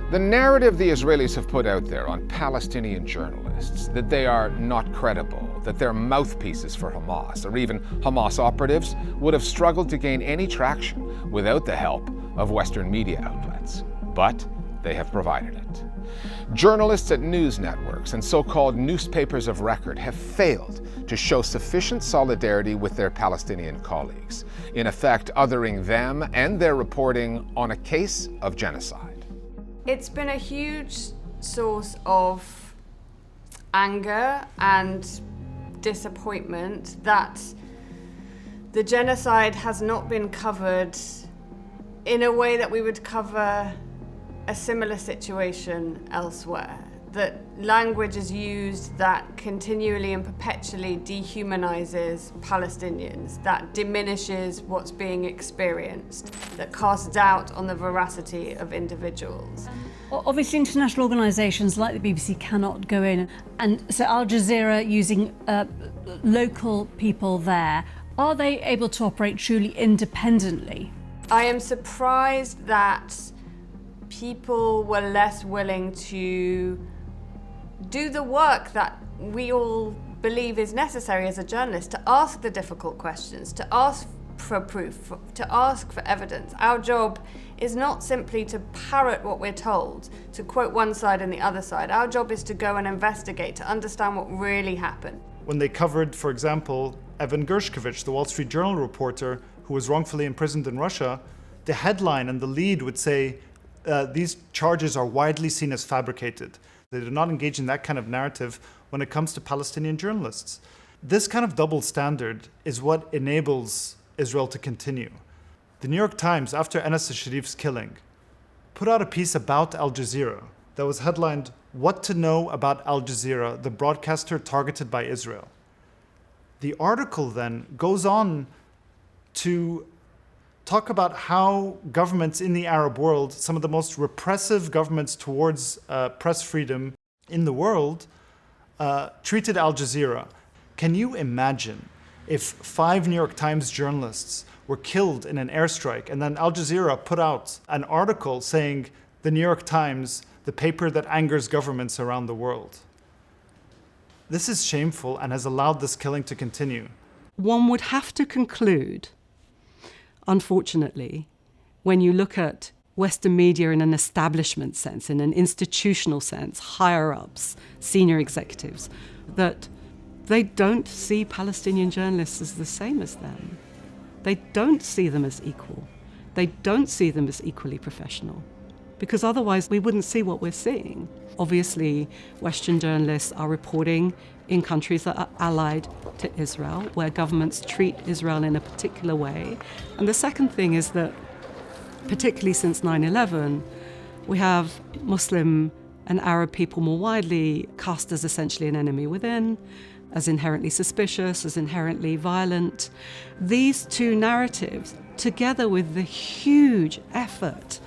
The narrative the Israelis have put out there on Palestinian journalists, that they are not credible, that they're mouthpieces for Hamas, or even Hamas operatives, would have struggled to gain any traction without the help of Western media outlets. But they have provided it. Journalists at news networks and so-called newspapers of record have failed to show sufficient solidarity with their Palestinian colleagues, in effect othering them and their reporting on a case of genocide. It's been a huge source of anger and disappointment that the genocide has not been covered in a way that we would cover a similar situation elsewhere. That language is used that continually and perpetually dehumanizes Palestinians, that diminishes what's being experienced, that casts doubt on the veracity of individuals. Obviously, international organisations like the BBC cannot go in, and so Al Jazeera, using local people there, are they able to operate truly independently? I am surprised that people were less willing to do the work that we all believe is necessary as a journalist, to ask the difficult questions, to ask for proof, to ask for evidence. Our job is not simply to parrot what we're told, to quote one side and the other side. Our job is to go and investigate, to understand what really happened. When they covered, for example, Evan Gershkovich, the Wall Street Journal reporter who was wrongfully imprisoned in Russia, the headline and the lead would say, these charges are widely seen as fabricated. They do not engage in that kind of narrative when it comes to Palestinian journalists. This kind of double standard is what enables Israel to continue. The New York Times, after Anas al-Sharif's killing, put out a piece about Al Jazeera that was headlined, "What to Know About Al Jazeera, the Broadcaster Targeted by Israel." The article then goes on to talk about how governments in the Arab world, some of the most repressive governments towards press freedom in the world, treated Al Jazeera. Can you imagine if 5 New York Times journalists were killed in an airstrike and then Al Jazeera put out an article saying, "The New York Times, the paper that angers governments around the world"? This is shameful and has allowed this killing to continue. One would have to conclude, unfortunately, when you look at Western media in an establishment sense, in an institutional sense, higher-ups, senior executives, that they don't see Palestinian journalists as the same as them. They don't see them as equal. They don't see them as equally professional, because otherwise we wouldn't see what we're seeing. Obviously, Western journalists are reporting in countries that are allied to Israel, where governments treat Israel in a particular way. And the second thing is that, particularly since 9/11, we have Muslim and Arab people more widely cast as essentially an enemy within, as inherently suspicious, as inherently violent. These two narratives, together with the huge effort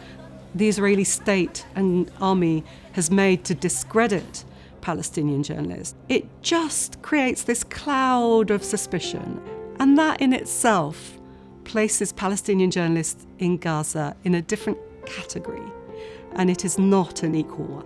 the Israeli state and army has made to discredit Palestinian journalists, it just creates this cloud of suspicion. And that in itself places Palestinian journalists in Gaza in a different category. And it is not an equal one.